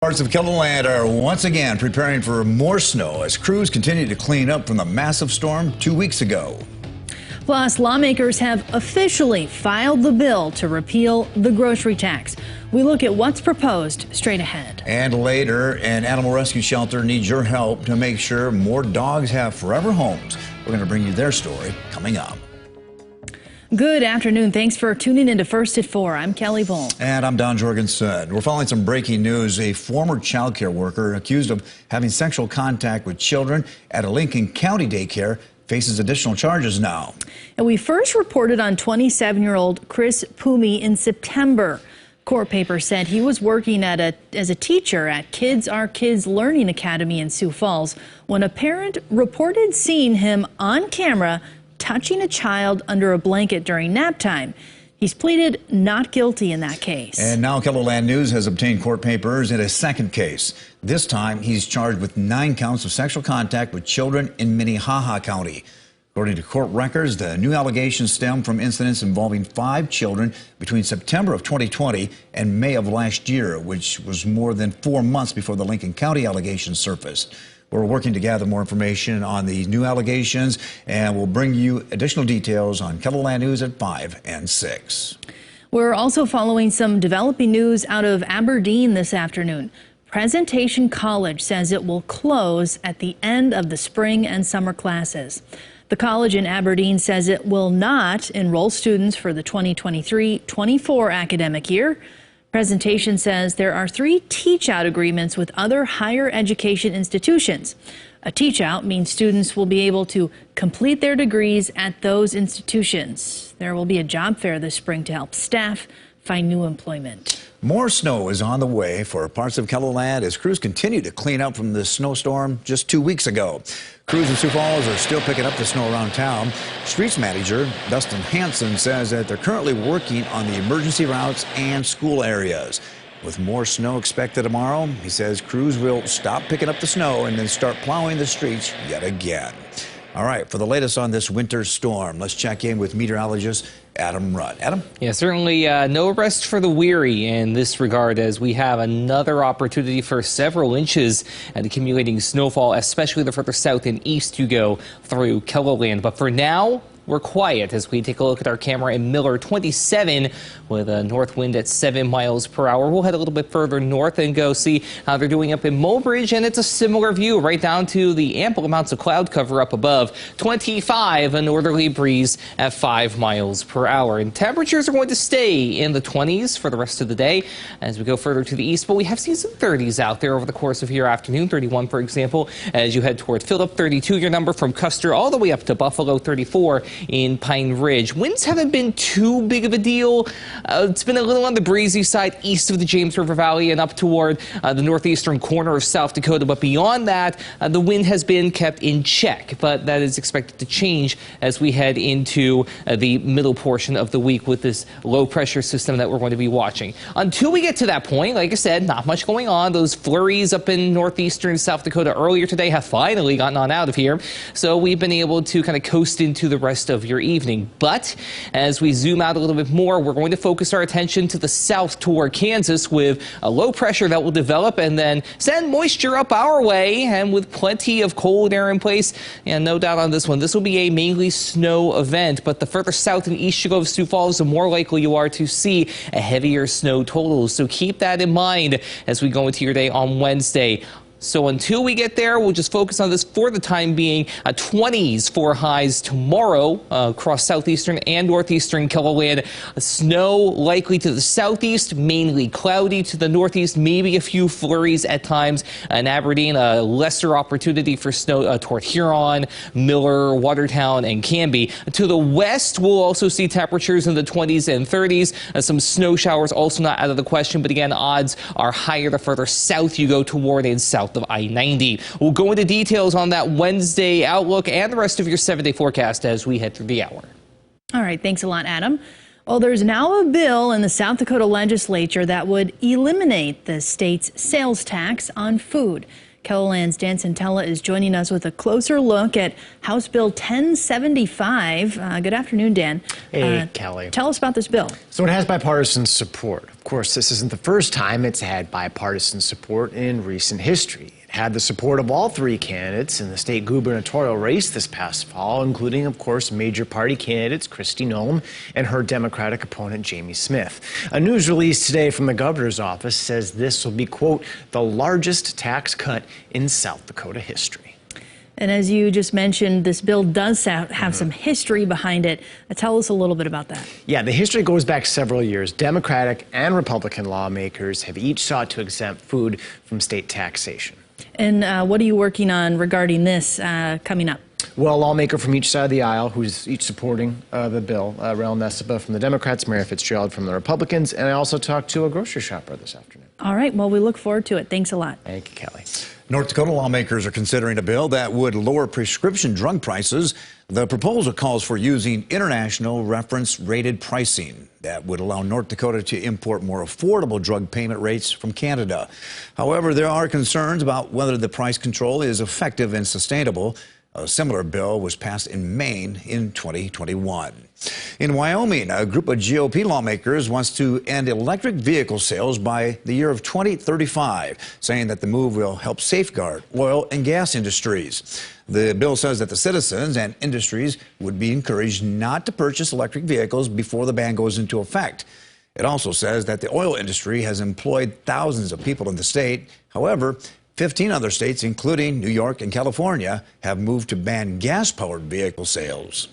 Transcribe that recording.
Parts of KELOLAND are once again preparing for more snow as crews continue to clean up from the massive storm 2 weeks ago. Plus, lawmakers have officially filed the bill to repeal the grocery tax. We look at what's proposed straight ahead. And later, an animal rescue shelter needs your help to make sure more dogs have forever homes. We're going to bring you their story coming up. Good afternoon. Thanks for tuning in to First at 4. I'm Kelly Bull. And I'm Don Jorgensen. We're following some breaking news. A former child care worker accused of having sexual contact with children at a Lincoln County daycare faces additional charges now. And we first reported on 27-year-old Chris Phoumy in September. Court papers said he was working as a teacher at Kids Are Kids Learning Academy in Sioux Falls when a parent reported seeing him on camera touching a child under a blanket during nap time. He's pleaded not guilty in that case. And now KELOLAND News has obtained court papers in a second case. This time, he's charged with 9 counts of sexual contact with children in Minnehaha County. According to court records, the new allegations stem from incidents involving 5 children between September of 2020 and May of last year, which was more than 4 months before the Lincoln County allegations surfaced. We're working to gather more information on the new allegations, and we'll bring you additional details on KELOLAND News at 5 and 6. We're also following some developing news out of Aberdeen this afternoon. Presentation College says it will close at the end of the spring and summer classes. The college in Aberdeen says it will not enroll students for the 2023-24 academic year. Presentation says there are 3 teach-out agreements with other higher education institutions. A teach-out means students will be able to complete their degrees at those institutions. There will be a job fair this spring to help staff find new employment. More snow is on the way for parts of KELOLAND as crews continue to clean up from the snowstorm just 2 weeks ago. Crews in Sioux Falls are still picking up the snow around town. Streets manager Dustin Hanson says that they're currently working on the emergency routes and school areas. With more snow expected tomorrow, he says crews will stop picking up the snow and then start plowing the streets yet again. All right, for the latest on this winter storm, let's check in with meteorologist Adam Rudd. Adam? Yeah, certainly no rest for the weary in this regard as we have another opportunity for several inches and accumulating snowfall, especially the further south and east you go through KELOLAND. But for now, we're quiet as we take a look at our camera in Miller, 27 with a north wind at 7 miles per hour. We'll head a little bit further north and go see how they're doing up in Mobridge, and it's a similar view right down to the ample amounts of cloud cover up above. 25, a northerly breeze at 5 miles per hour. And temperatures are going to stay in the 20s for the rest of the day as we go further to the east, but we have seen some 30s out there over the course of your afternoon. 31, for example, as you head toward Phillip. 32, your number from Custer all the way up to Buffalo. 34 in Pine Ridge. Winds haven't been too big of a deal. It's been a little on the breezy side east of the James River Valley and up toward the northeastern corner of South Dakota. But beyond that, the wind has been kept in check. But that is expected to change as we head into the middle portion of the week with this low pressure system that we're going to be watching. Until we get to that point, like I said, not much going on. Those flurries up in northeastern South Dakota earlier today have finally gotten on out of here. So we've been able to kind of coast into the rest of your evening. But as we zoom out a little bit more, we're going to focus our attention to the south toward Kansas with a low pressure that will develop and then send moisture up our way, and with plenty of cold air in place. And no doubt on this one, this will be a mainly snow event, but the further south and east you go of Sioux Falls, the more likely you are to see a heavier snow total. So keep that in mind as we go into your day on Wednesday. So until we get there, we'll just focus on this for the time being. 20s for highs tomorrow across southeastern and northeastern KELOLAND. Snow likely to the southeast, mainly cloudy to the northeast, maybe a few flurries at times. In Aberdeen, a lesser opportunity for snow toward Huron, Miller, Watertown, and Canby. To the west, we'll also see temperatures in the 20s and 30s. Some snow showers also not out of the question, but again, odds are higher the further south you go toward and south of I-90. We'll go into details on that Wednesday outlook and the rest of your 7-day forecast as we head through the hour. All right, thanks a lot, Adam. Well, there's now a bill in the South Dakota legislature that would eliminate the state's sales tax on food. KELOLAND's Dan Santella is joining us with a closer look at House Bill 1075. Good afternoon, Dan. Hey, Kelly. Tell us about this bill. So it has bipartisan support. Of course, this isn't the first time it's had bipartisan support in recent history. It had the support of all three candidates in the state gubernatorial race this past fall, including, of course, major party candidates Kristi Noem and her Democratic opponent Jamie Smith. A news release today from the governor's office says this will be, quote, the largest tax cut in South Dakota history. And as you just mentioned, this bill does have some history behind it. Tell us a little bit about that. Yeah, the history goes back several years. Democratic and Republican lawmakers have each sought to exempt food from state taxation. And what are you working on regarding this coming up? Well, a lawmaker from each side of the aisle who's each supporting the bill, Rael Nesiba from the Democrats, Mary Fitzgerald from the Republicans, and I also talked to a grocery shopper this afternoon. All right, well, we look forward to it. Thanks a lot. Thank you, Kelly. North Dakota lawmakers are considering a bill that would lower prescription drug prices. The proposal calls for using international reference-rated pricing that would allow North Dakota to import more affordable drug payment rates from Canada. However, there are concerns about whether the price control is effective and sustainable. A similar bill was passed in Maine in 2021. In Wyoming, a group of GOP lawmakers wants to end electric vehicle sales by the year of 2035, saying that the move will help safeguard oil and gas industries. The bill says that the citizens and industries would be encouraged not to purchase electric vehicles before the ban goes into effect. It also says that the oil industry has employed thousands of people in the state. However, 15 other states, including New York and California, have moved to ban gas-powered vehicle sales.